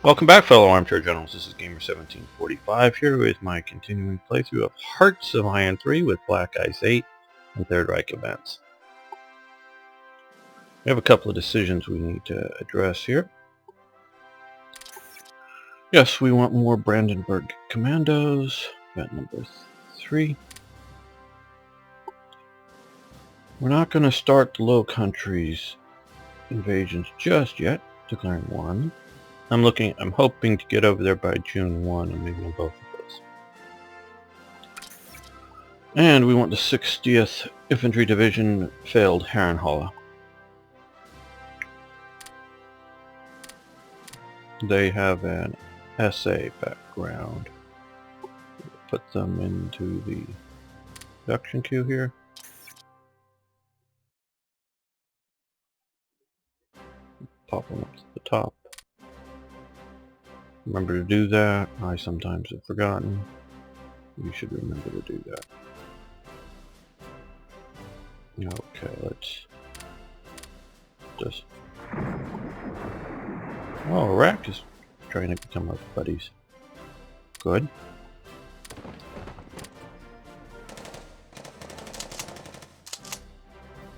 Welcome back, fellow armchair generals. This is Gamer1745 here with my continuing playthrough of Hearts of Iron 3 with Black Ice 8 and Third Reich events. We have a couple of decisions we need to address here. Yes, we want more Brandenburg commandos. Event number 3. We're not going to start the Low Countries invasions just yet, declaring war on them. I'm hoping to get over there by June 1 and maybe on both of those. And we want the 60th Infantry Division failed Herrenhalle. They have an SA background. Put them into the production queue here. Pop them up to the top. Remember to do that. I sometimes have forgotten. You should remember to do that. Okay, let's just... Oh, Iraq is trying to become our buddies. Good.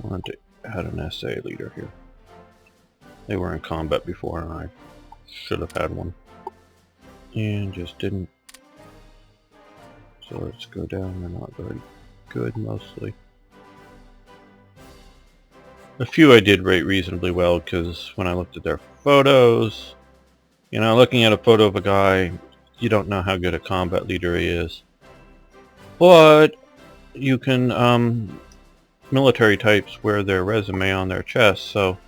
I want to add an SA leader here. They were in combat before and I should have had one. And just didn't. So let's go down. They're not very good mostly. A few I did rate reasonably well because when I looked at their photos, you know, looking at a photo of a guy, you don't know how good a combat leader he is. But you can, military types wear their resume on their chest, so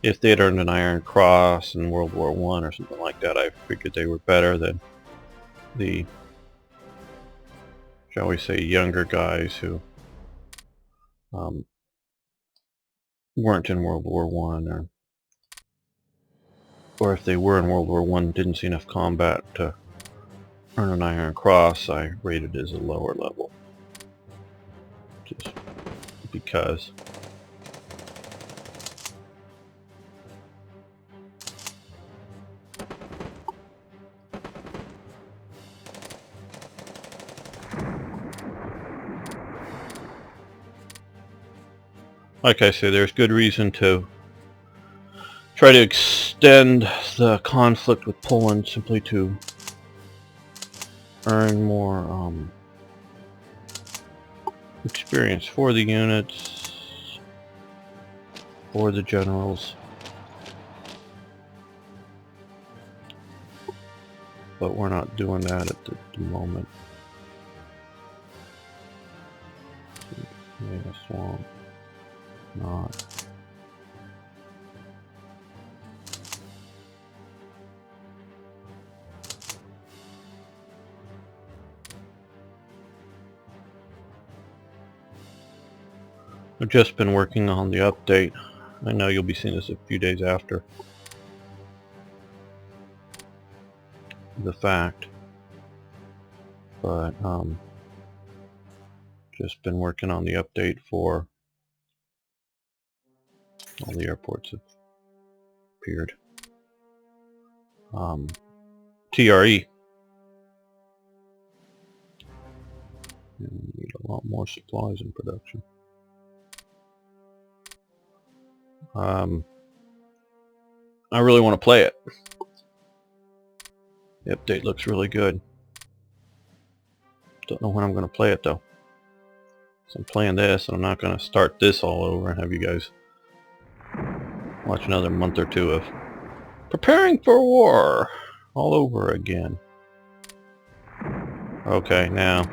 if they had earned an Iron Cross in World War I or something like that, I figured they were better than the, shall we say, younger guys who weren't in World War I, or if they were in World War I, didn't see enough combat to earn an Iron Cross. I rated as a lower level, just because. Like I say, there's good reason to try to extend the conflict with Poland simply to earn more experience for the units, for the generals. But we're not doing that at the moment. Yeah, swamp. Not. I've just been working on the update. I know you'll be seeing this a few days after the fact, but just been working on the update for all the airports have appeared. TRE. And we need a lot more supplies in production. I really want to play it. The update looks really good. Don't know when I'm going to play it though. So I'm playing this, and I'm not going to start this all over and have you guys watch another month or two of preparing for war all over again. Okay, now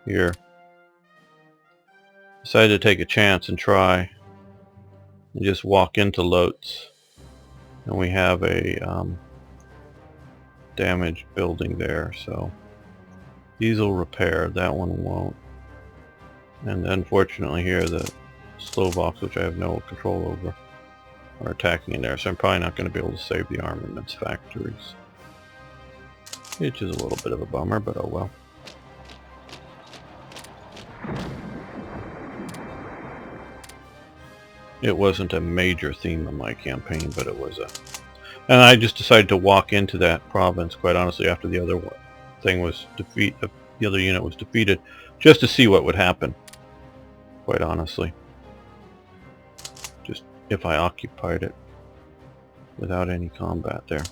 here. Decided to take a chance and try and just walk into Lotz, and we have a damaged building there, so these will repair, that one won't. And unfortunately here the Slovaks, which I have no control over, are attacking in there, so I'm probably not going to be able to save the armaments factories, which is a little bit of a bummer, but oh well. It wasn't a major theme of my campaign, but it was a And I just decided to walk into that province, quite honestly, after the other thing was the other unit was defeated, just to see what would happen. Quite honestly, just if I occupied it without any combat there.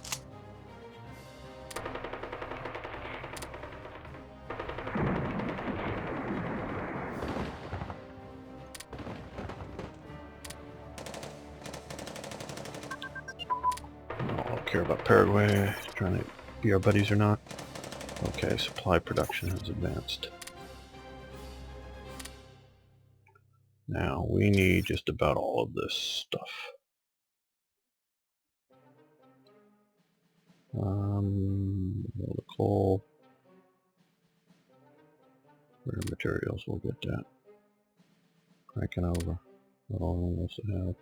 I don't care about Paraguay trying to be our buddies or not. Okay, supply production has advanced. Now we need just about all of this stuff. The coal, rare materials, we'll get that. Cranking over. What all wants to have.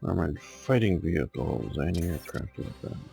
Armored fighting vehicles, anti-aircraft weapons.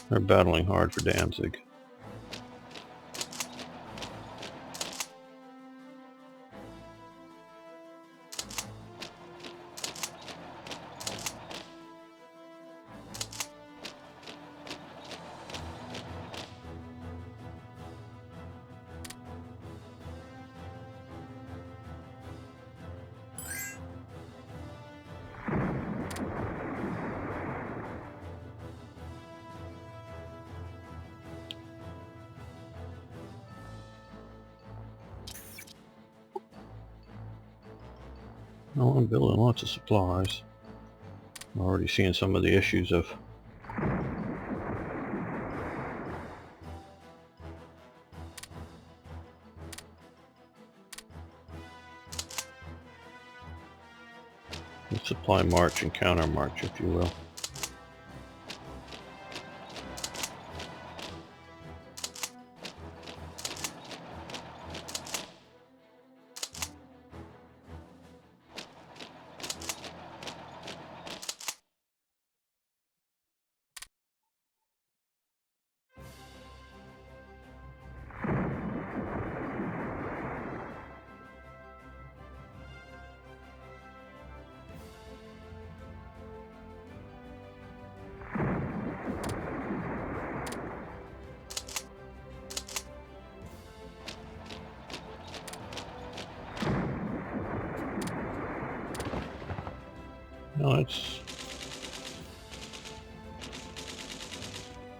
They're battling hard for Danzig. Oh, I'm building lots of supplies. I'm already seeing some of the issues of the supply march and counter march, if you will.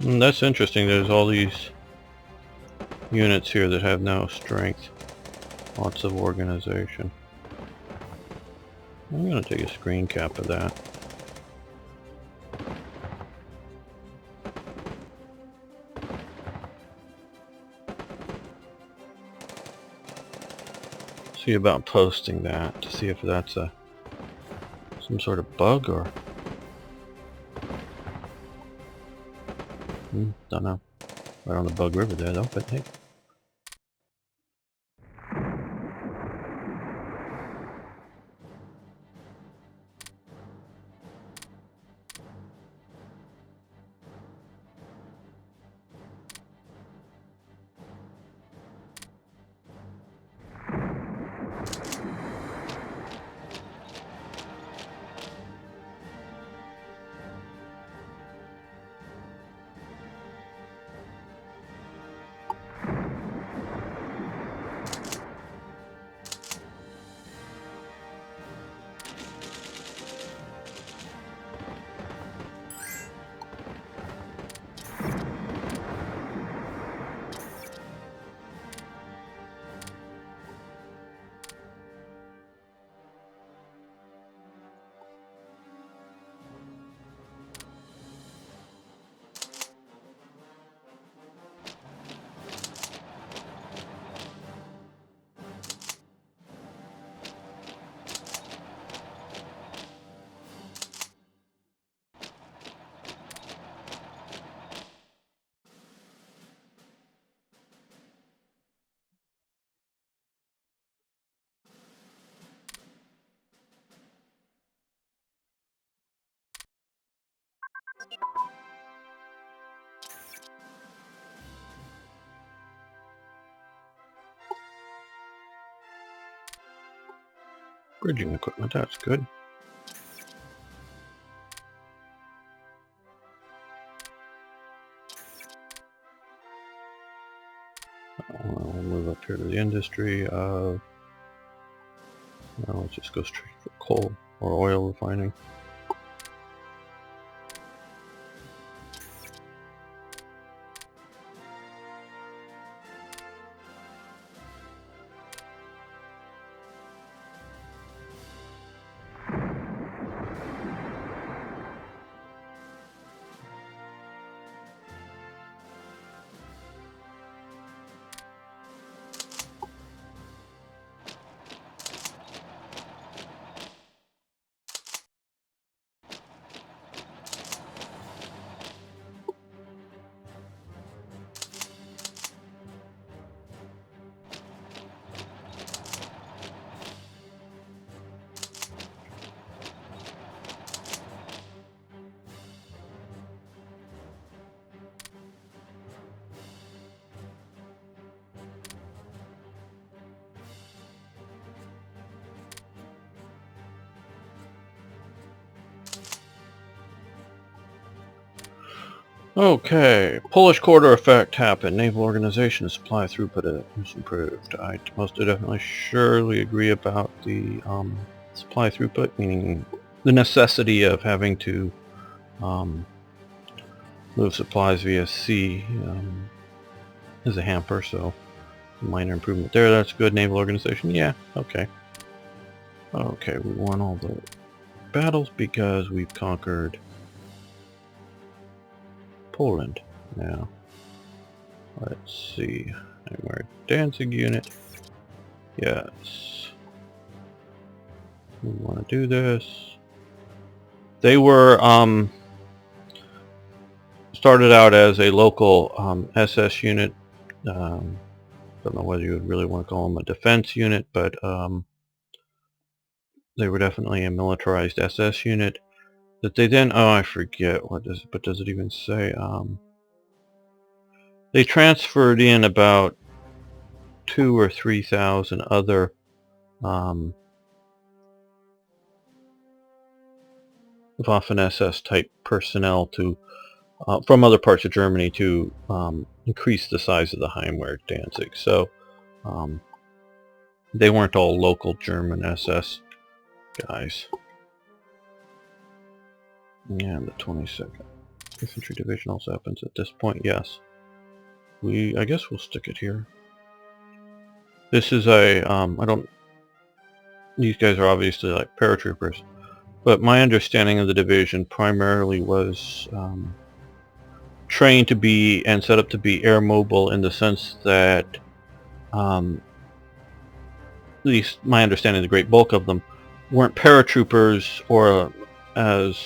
No, that's interesting. There's all these units here that have no strength. Lots of organization. I'm going to take a screen cap of that. See about posting that to see if that's some sort of bug or don't know. Right on the Bug River there though, but hey. Bridging equipment, that's good. We'll move up here to the industry of... Now let's just go straight for coal or oil refining. Okay, Polish quarter effect happened. Naval organization supply throughput is improved. I most definitely surely agree about the supply throughput, meaning the necessity of having to move supplies via sea is a hamper, so minor improvement there. That's good. Naval organization, yeah, okay. Okay, we won all the battles because we've conquered Poland. Now, let's see. We're a Danzig unit. Yes. We want to do this. They were started out as a local SS unit. Don't know whether you would really want to call them a defense unit, but they were definitely a militarized SS unit. That they then, oh, I forget what does, but does it even say? They transferred in about 2,000 or 3,000 other Waffen-SS type personnel to from other parts of Germany to increase the size of the Heimwehr Danzig. So they weren't all local German SS guys. And the 22nd Infantry Division also happens at this point, yes. I guess we'll stick it here. This is a, these guys are obviously like paratroopers, but my understanding of the division primarily was trained to be and set up to be air mobile, in the sense that at least my understanding, the great bulk of them weren't paratroopers, or as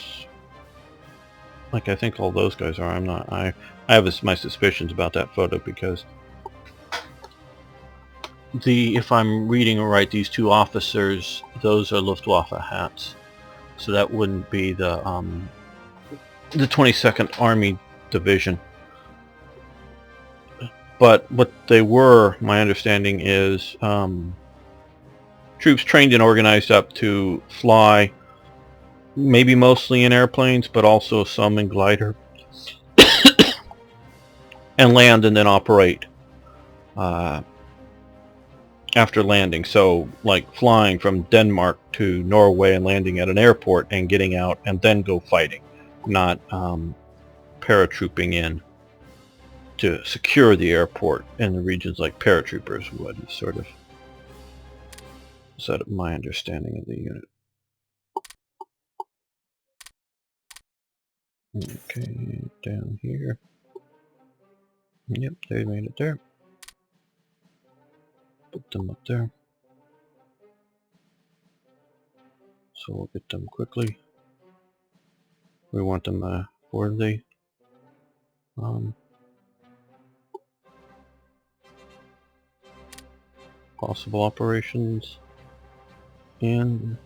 like I think all those guys are. I'm not. I have my suspicions about that photo, because if I'm reading it right, these two officers, those are Luftwaffe hats, so that wouldn't be the 22nd Army Division. But what they were, my understanding is, troops trained and organized up to fly, maybe mostly in airplanes, but also some in glider, and land and then operate after landing. So like flying from Denmark to Norway and landing at an airport and getting out and then go fighting, not paratrooping in to secure the airport in the regions like paratroopers would. Sort of set up my understanding of the unit. Okay, down here. Yep, they made it there. Put them up there. So we'll get them quickly. We want them for the possible operations. And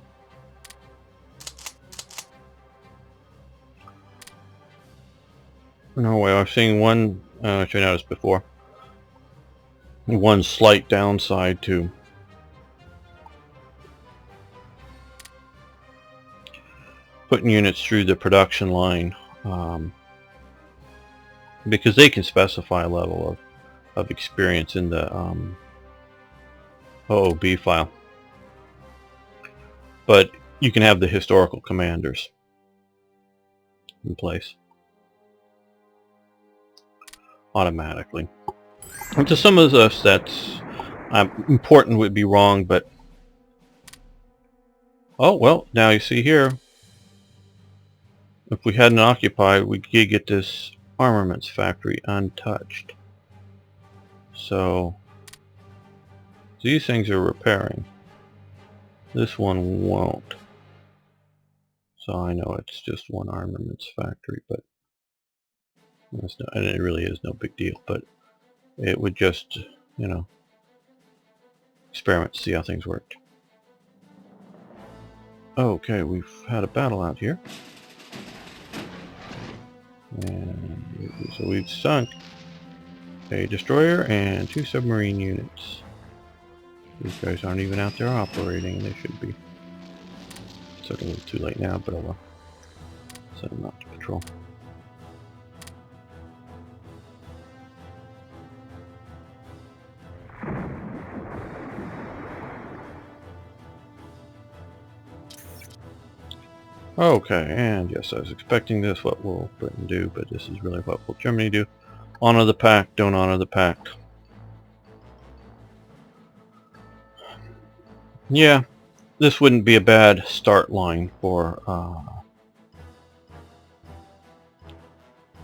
no way, I've seen one, which I noticed before, one slight downside to putting units through the production line, because they can specify a level of experience in the OOB file. But you can have the historical commanders in place automatically. And to some of us that's important would be wrong, but oh well, now you see here, if we hadn't occupied, we could get this armaments factory untouched. So these things are repairing. This one won't. So I know it's just one armaments factory, but and it really is no big deal. But it would just, you know, experiment to see how things worked. Okay, we've had a battle out here. And so we've sunk a destroyer and 2 submarine units. These guys aren't even out there operating. They should be. It's a little too late now, but oh well. Send them out to patrol. Okay, and yes, I was expecting this. What will Britain do? But this is really what will Germany do? Honor the pact, don't honor the pact. Yeah, this wouldn't be a bad start line for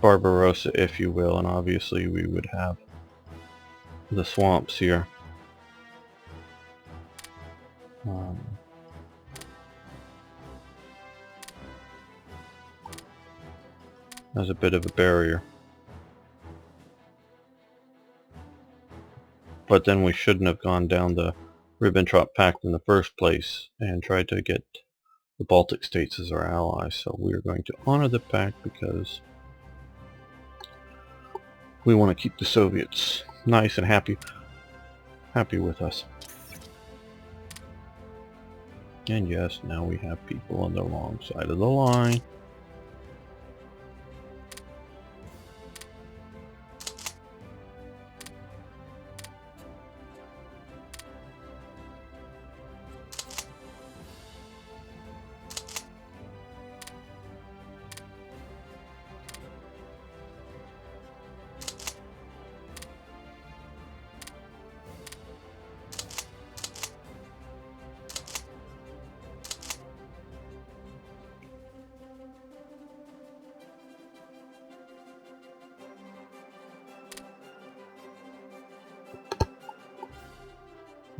Barbarossa, if you will, and obviously we would have the swamps here. As a bit of a barrier. But then we shouldn't have gone down the Ribbentrop Pact in the first place and tried to get the Baltic states as our allies. So we're going to honor the pact because we want to keep the Soviets nice and happy with us. And yes, now we have people on the wrong side of the line.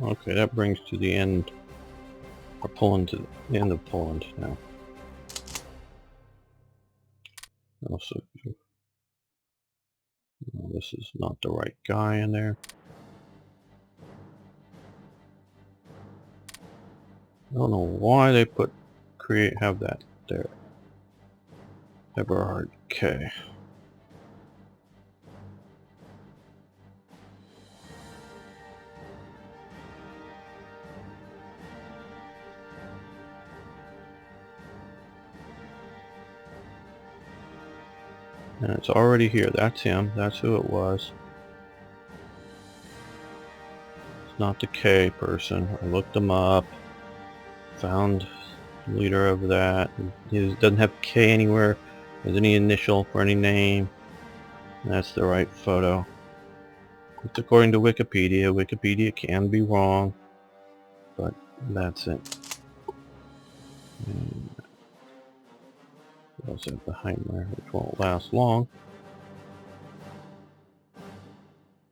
Okay, that brings to the end, or Poland to the end of Poland now. Also, this is not the right guy in there. I don't know why they have that there. Eberhard K. And it's already here. That's him. That's who it was. It's not the K person. I looked him up. Found the leader of that. He doesn't have K anywhere. There's any initial for any name. And that's the right photo. It's according to Wikipedia. Wikipedia can be wrong. But that's it. And also behind there, which won't last long.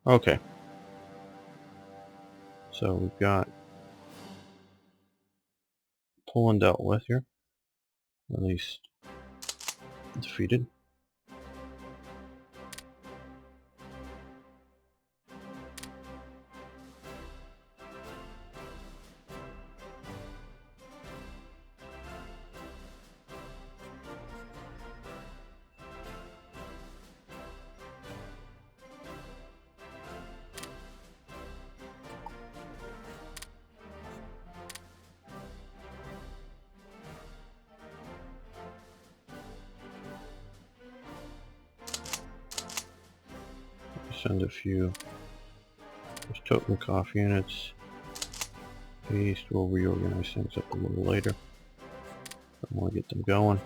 Okay. So we've got Poland dealt with here. At least defeated. send a few. There's Totenkopf units. East, we'll reorganize things up a little later. I want to get them going.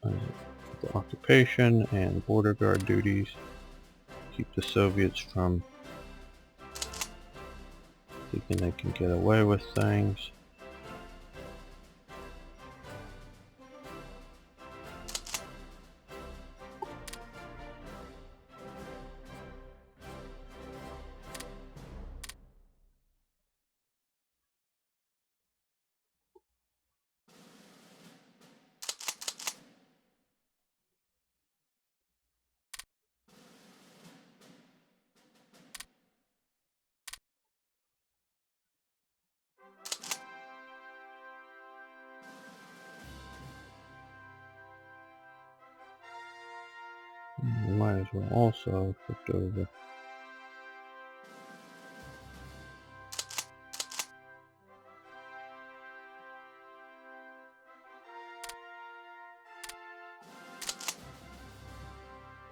The occupation and border guard duties. Keep the Soviets from thinking they can get away with things. We might as well also flip over.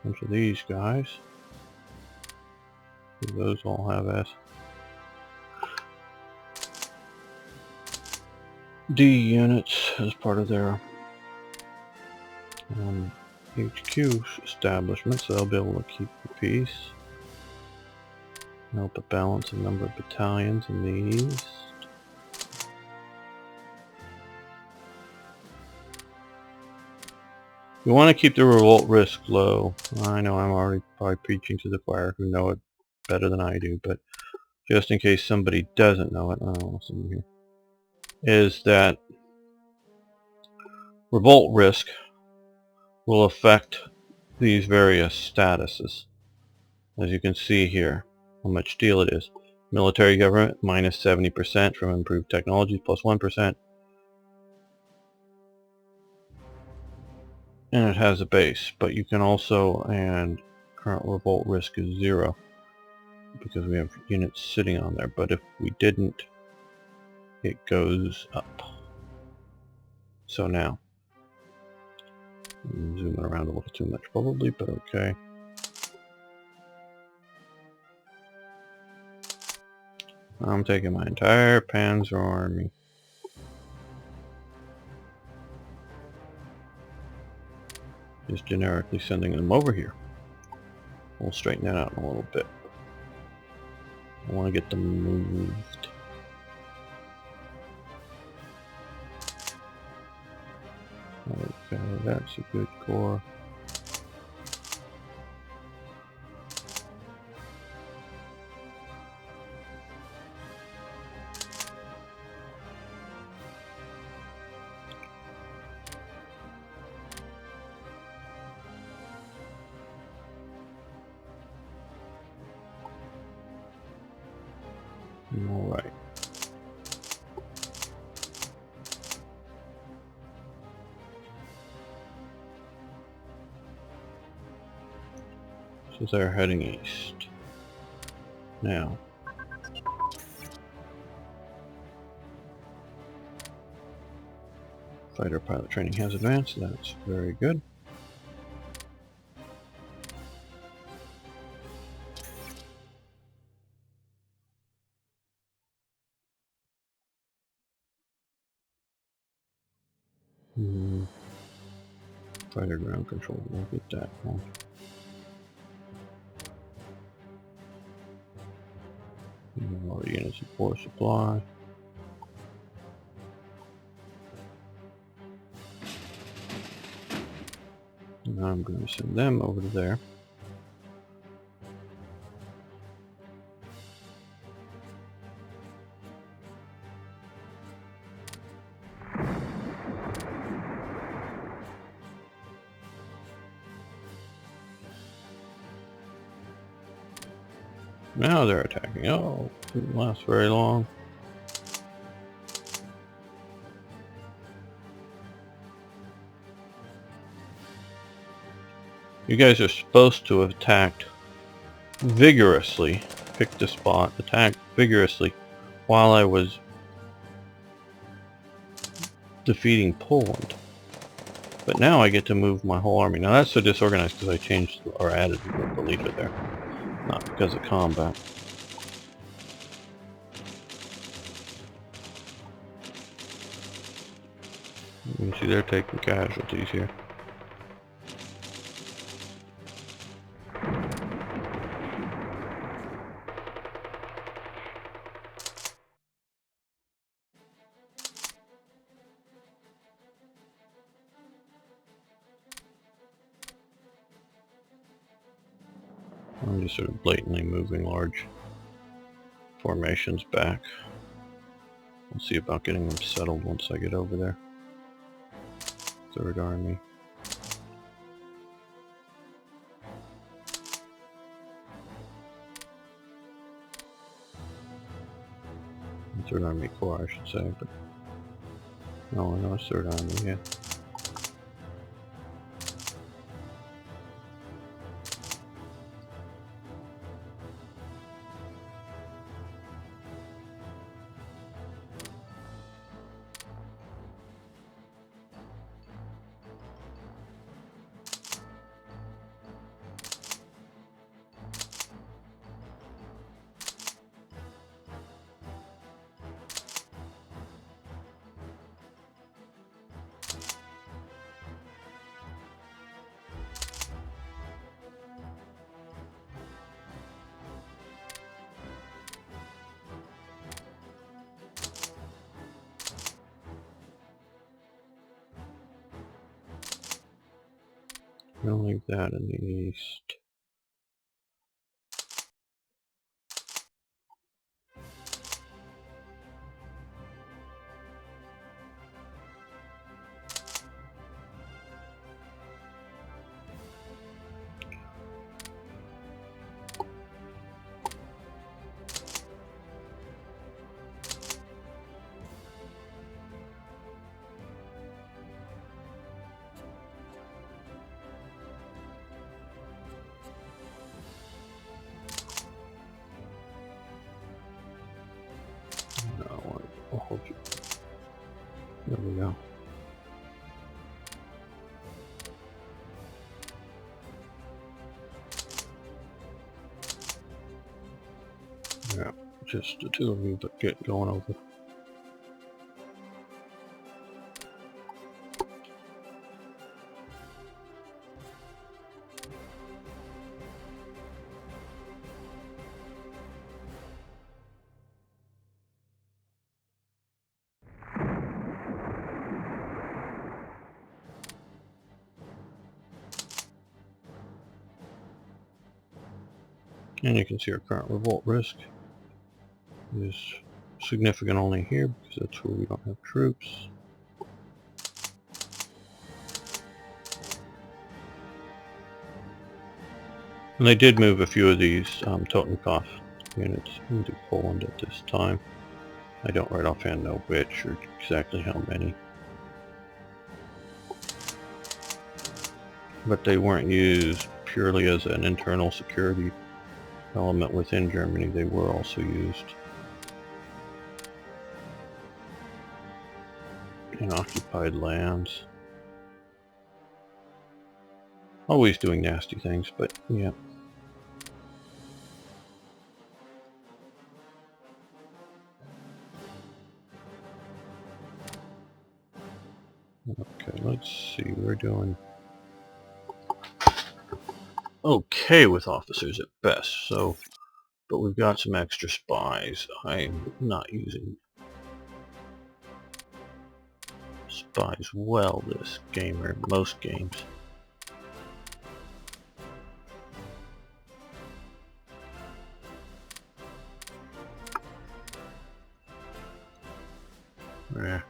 Bunch of these guys. Those all have SD units as part of their HQ establishment, so they'll be able to keep the peace. Help to balance the number of battalions in the east. We want to keep the revolt risk low. I know I'm already probably preaching to the choir who know it better than I do, but just in case somebody doesn't know it, here, is that revolt risk will affect these various statuses. As you can see here, how much steel it is. Military government, minus 70% from improved technologies, plus 1%. And it has a base, but you can also, and current revolt risk is 0, because we have units sitting on there, but if we didn't, it goes up. So now, I'm zooming around a little too much probably, but okay. I'm taking my entire Panzer army. Just generically sending them over here. We'll straighten that out in a little bit. I want to get them moved. Okay, that's a good core. Alright. So they're heading east. Now. Fighter pilot training has advanced, that's very good. Fighter ground control, we'll get that one. More units of force supply. And I'm going to send them over to there. Now they're attacking. Oh, didn't last very long. You guys are supposed to have attacked vigorously, picked a spot, attacked vigorously while I was defeating Poland. But now I get to move my whole army. Now that's so disorganized because I changed or added the leader there, not because of combat. You can see they're taking casualties here. I'm just sort of blatantly moving large formations back. We'll see about getting them settled once I get over there. Third Army. Third Army Corps, I should say, but no, no, it's Third Army, yeah. I don't like that in the east. No, I'll hold you. There we go. Yeah, just the two of you, but get going over. And you can see our current revolt risk is significant only here because that's where we don't have troops. And they did move a few of these Totenkopf units into Poland at this time. I don't right offhand know which or exactly how many. But they weren't used purely as an internal security element within Germany. They were also used in occupied lands. Always doing nasty things, but yeah. Okay, let's see, we're doing okay with officers at best, so, but we've got some extra spies. I'm not using spies well this game, or most games. Yeah.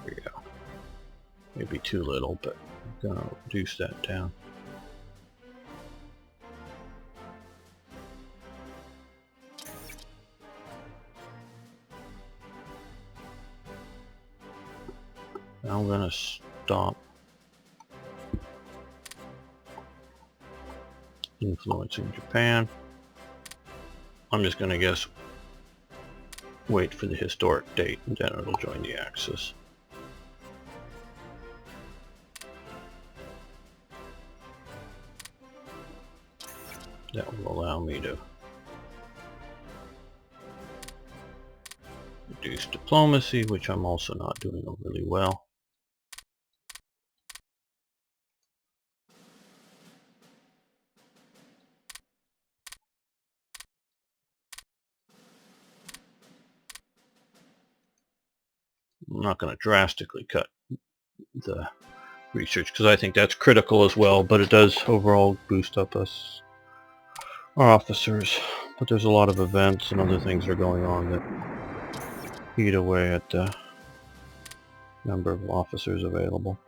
There we go. Maybe too little, but I'm gonna reduce that down. Now I'm gonna stop influencing Japan. I'm just gonna guess wait for the historic date, and then it'll join the Axis. That will allow me to reduce diplomacy, which I'm also not doing really well. I'm not going to drastically cut the research because I think that's critical as well, but it does overall boost up our officers. But there's a lot of events and other things that are going on that eat away at the number of officers available.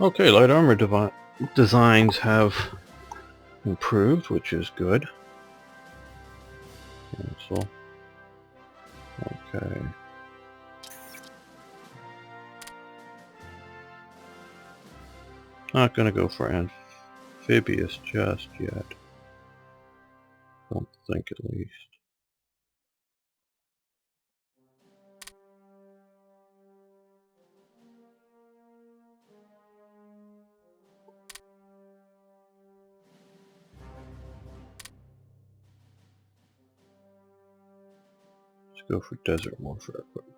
Okay, light armor designs have improved, which is good. Cancel. Okay. Not gonna go for amphibious just yet. Don't think, at least. Let's go for desert warfare equipment.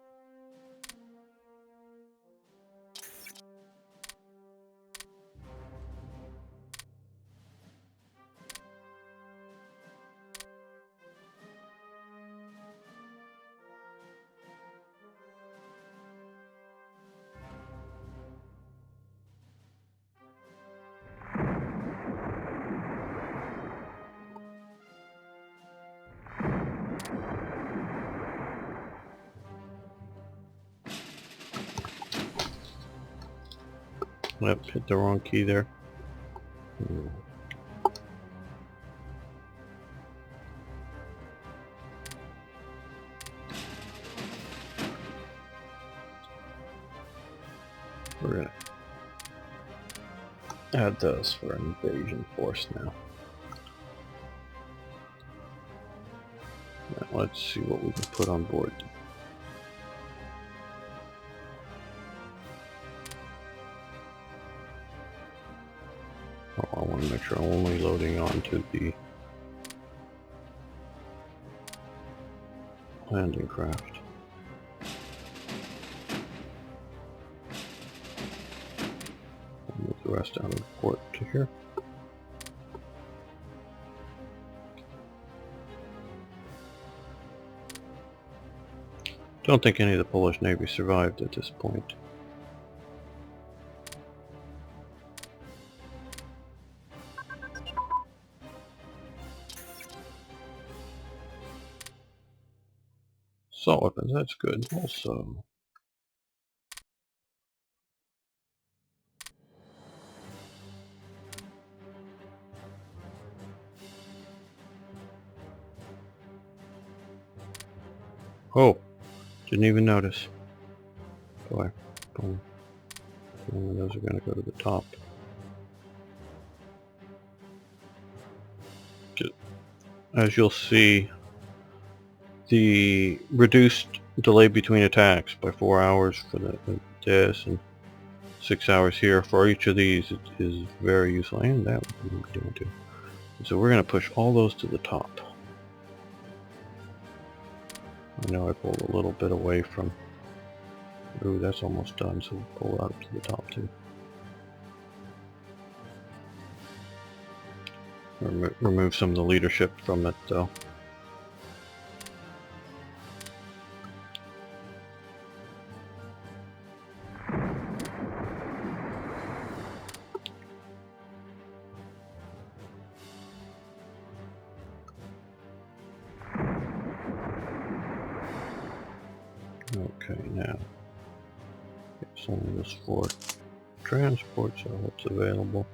Yep, hit the wrong key there. We're gonna add those for an invasion force now. Now let's see what we can put on board. Oh, I want to make sure I'm only loading onto the landing craft. I'll move the rest out of the port to here. Don't think any of the Polish Navy survived at this point. Assault weapons, that's good. Also, oh, didn't even notice. Boy, boom. And those are going to go to the top. As you'll see, the reduced delay between attacks by 4 hours for this and 6 hours here for each of these is very useful, and that we can be doing too. So we're going to push all those to the top. I know I pulled a little bit away from. Ooh, that's almost done, so we'll pull out to the top too. Remove some of the leadership from it though. Okay, now it's only this for transport, so it's available.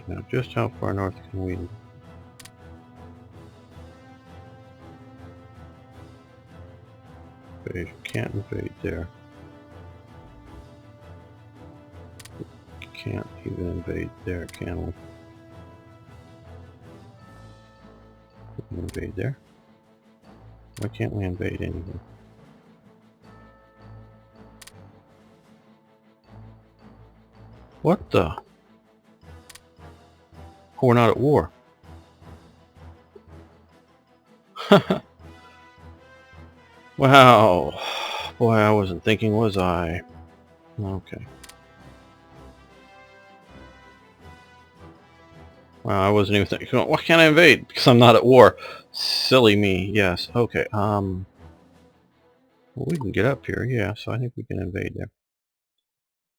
Now, just how far north can we... invade? Can't invade there. Can't even invade there, can we? We can invade there. Why can't we invade anywhere? What the? Oh, we're not at war. Wow. Boy, I wasn't thinking, was I? Okay. Wow, I wasn't even thinking, why can't I invade? Because I'm not at war. Silly me, yes. Okay, well, we can get up here, yeah, so I think we can invade there.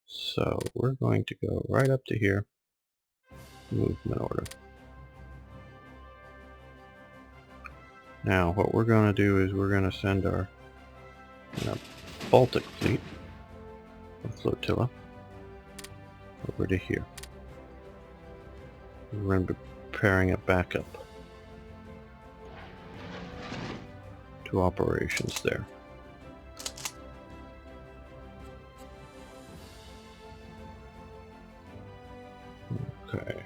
So, we're going to go right up to here. Movement order. Now, what we're going to do is we're going to send our Baltic fleet, or flotilla, over to here. We're going to be preparing a backup to operations there. Okay.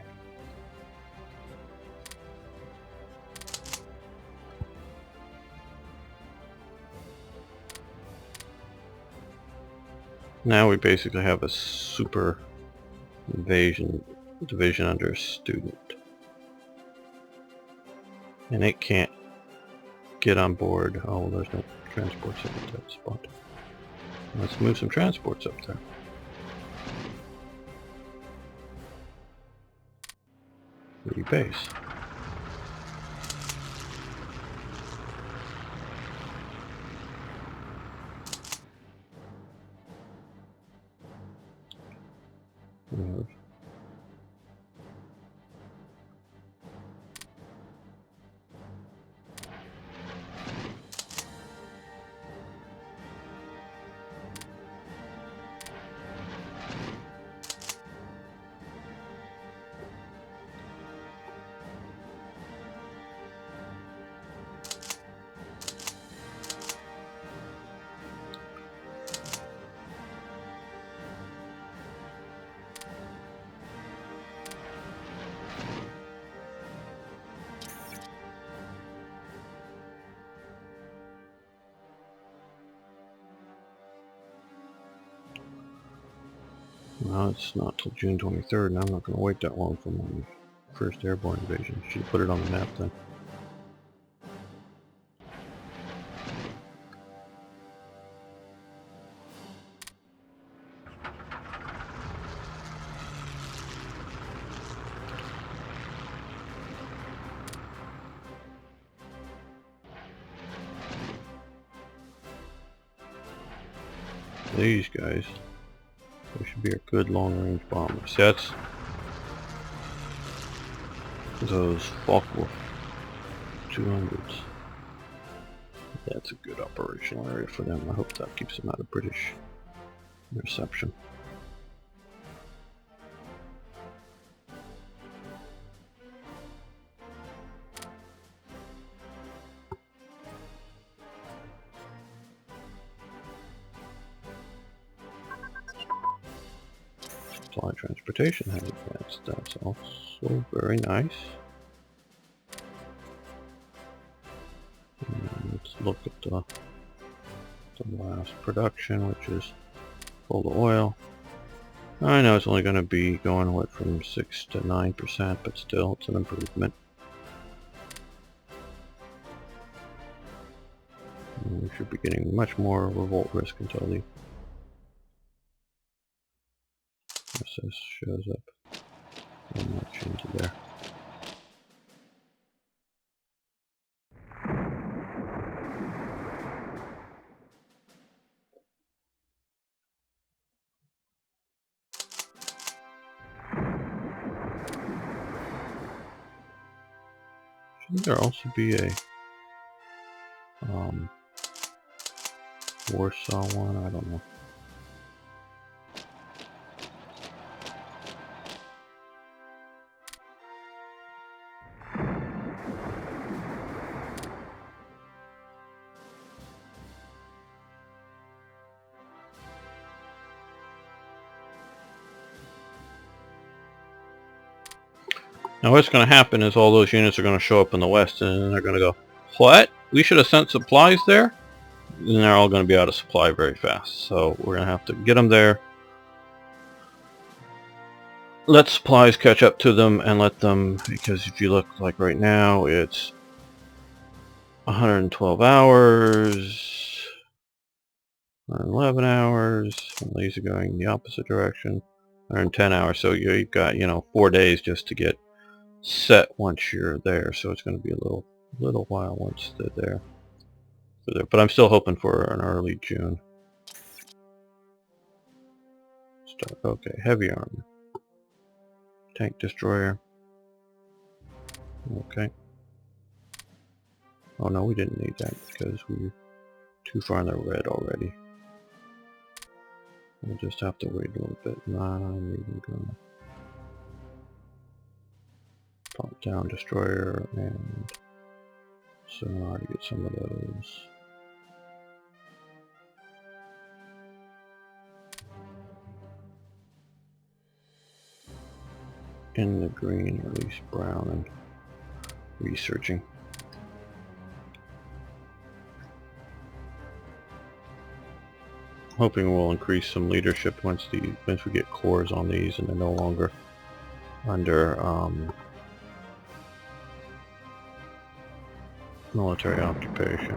Now we basically have a super invasion division under a student. And it can't get on board. Oh, well, there's no transports at that spot. Let's move some transports up there. Rebase. Well, it's not till June 23rd, and I'm not going to wait that long for my first airborne invasion. Should put it on the map then. These guys, they should be a good long-range bombers. That's those Focke-Wulf 200s. That's a good operational area for them. I hope that keeps them out of British interception. Supply transportation has advanced. That's also very nice. And let's look at the last production, which is coal to oil. I know it's only going to be going what from 6 to 9%, but still it's an improvement. And we should be getting much more revolt risk until the SS shows up. So much into there. Shouldn't there also be a Warsaw one? I don't know. Now what's going to happen is all those units are going to show up in the west, and they're going to go, what? We should have sent supplies there? And they're all going to be out of supply very fast. So we're going to have to get them there, let supplies catch up to them, and let them, because if you look like right now, it's 112 hours, 111 hours, and these are going the opposite direction, 110 hours. So you've got, 4 days just to get set once you're there. So it's going to be a little while once they're there. But I'm still hoping for an early June. Okay, heavy armor. Tank destroyer. Okay. Oh no, we didn't need that because we're too far in the red already. We'll just have to wait a little bit. I'm even gonna pop down destroyer and sonar to get some of those. In the green, or at least brown, and researching. Hoping we'll increase some leadership once we get cores on these and they're no longer under military occupation.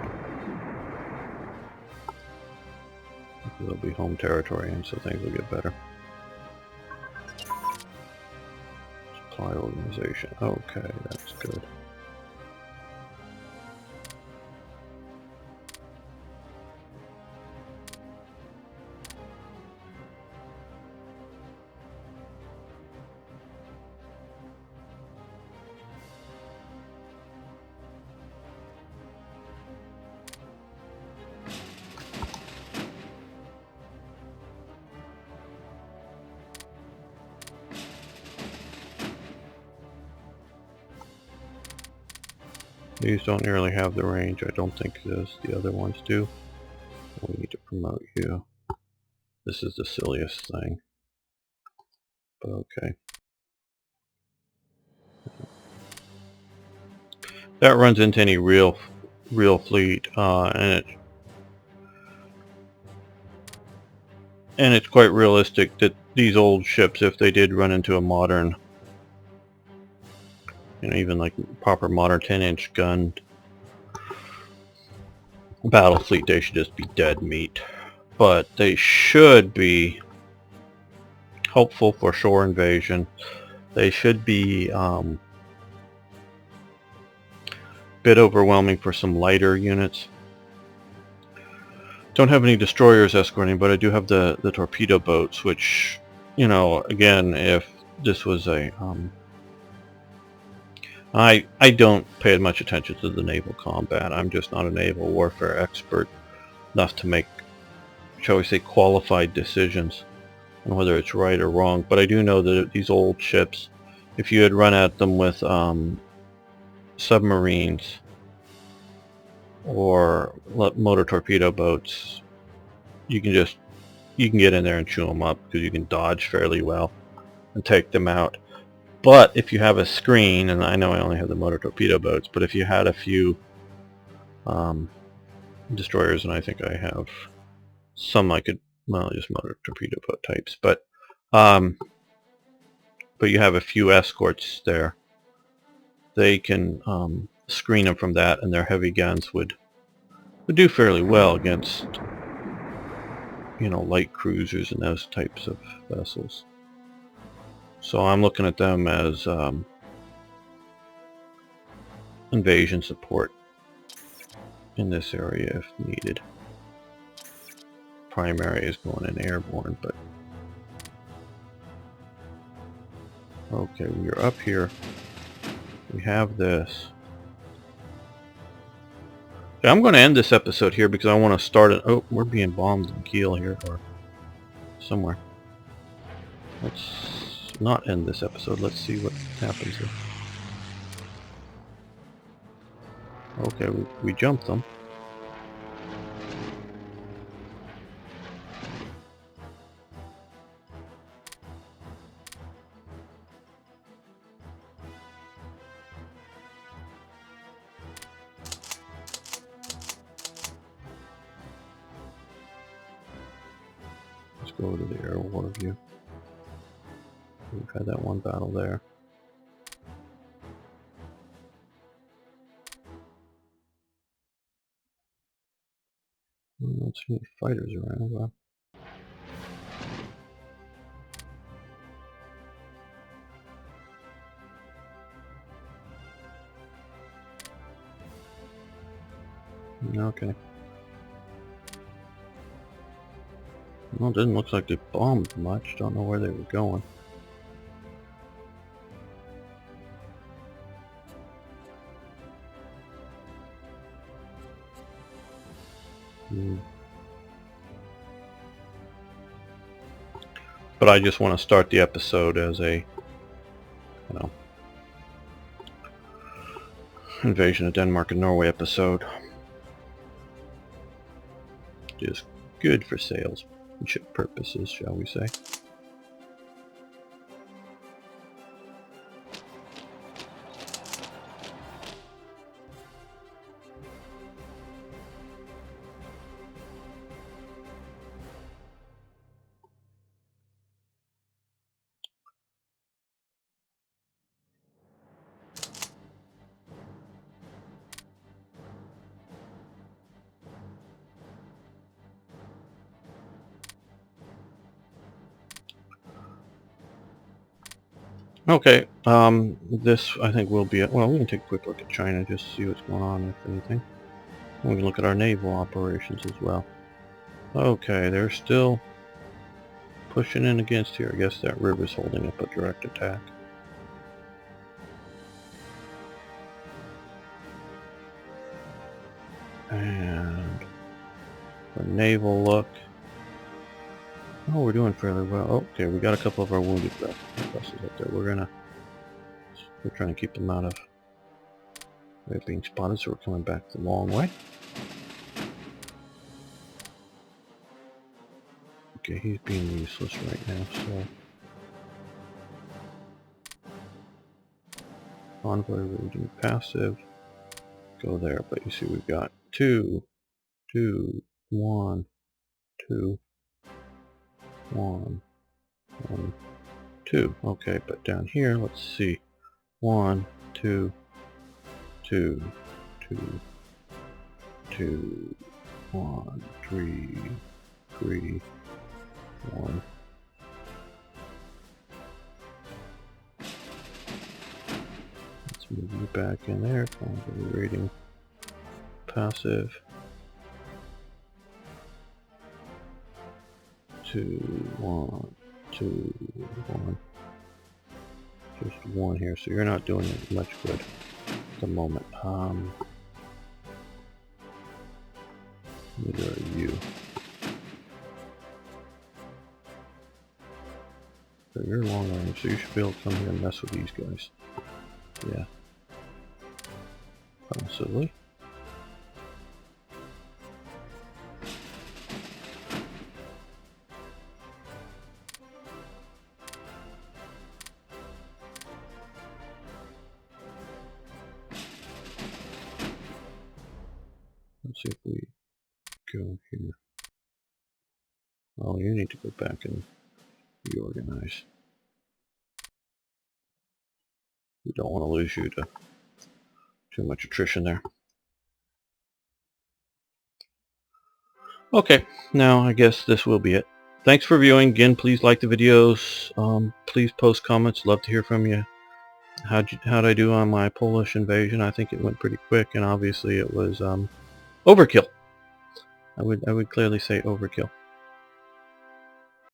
It'll be home territory, and so things will get better. Supply organization. Okay, that's good. These don't nearly have the range. I don't think the other ones do. We need to promote you. This is the silliest thing. But okay. That runs into any real fleet, and it's quite realistic that these old ships, if they did run into a modern, even like proper modern 10-inch gun battle fleet, they should just be dead meat. But they should be helpful for shore invasion. They should be bit overwhelming for some lighter units. Don't have any destroyers escorting, but I do have the torpedo boats, which, again, if this was a I don't pay much attention to the naval combat. I'm just not a naval warfare expert enough to make, shall we say, qualified decisions on whether it's right or wrong. But I do know that these old ships, if you had run at them with submarines or motor torpedo boats, you can get in there and chew them up, because you can dodge fairly well and take them out. But if you have a screen, and I know I only have the motor torpedo boats, but if you had a few destroyers, and I think I have some, I could, well, just motor torpedo boat types, but you have a few escorts there, they can screen them from that, and their heavy guns would do fairly well against, light cruisers and those types of vessels. So I'm looking at them as invasion support in this area if needed. Primary is going in airborne, but okay, we're up here. We have this. Okay, I'm going to end this episode here because I want to start it. Oh, we're being bombed in Kiel here, or somewhere. Let's not end this episode. Let's see what happens here. Okay, we jumped them. Let's go over to the air war view. We've had that one battle there. I don't see any fighters around. Well, okay. Well, it didn't look like they bombed much. Don't know where they were going. But I just want to start the episode as a, invasion of Denmark and Norway episode. Just good for salesmanship purposes, shall we say. Okay, this I think will be it. Well, we can take a quick look at China, just to see what's going on, if anything. We can look at our naval operations as well. Okay, they're still pushing in against here. I guess that river's holding up a direct attack. And our naval look. Oh, we're doing fairly well. Okay, we got a couple of our wounded vessels up there. We're trying to keep them out of being spotted, so we're coming back the long way. Okay, he's being useless right now, so envoy region passive. Go there, but you see we've got 2, 1, 2, 1, 1, 2. Okay, but down here, let's see. 1, 2, 2, 2, 2, 1, 3, 3, 1. Let's move you back in there. Convoy rating passive. 2, 1, 2, 1. Just 1 here, so you're not doing much good at the moment. Neither are you. So you're long range, so you should be able to come here and mess with these guys. Yeah. Possibly. Let's see if we go here. Oh, you need to go back and reorganize. We don't want to lose you to too much attrition there. Okay, now I guess this will be it. Thanks for viewing. Again, please like the videos. Please post comments. Love to hear from you. How'd I do on my Polish invasion? I think it went pretty quick, and obviously it was overkill. I would clearly say overkill.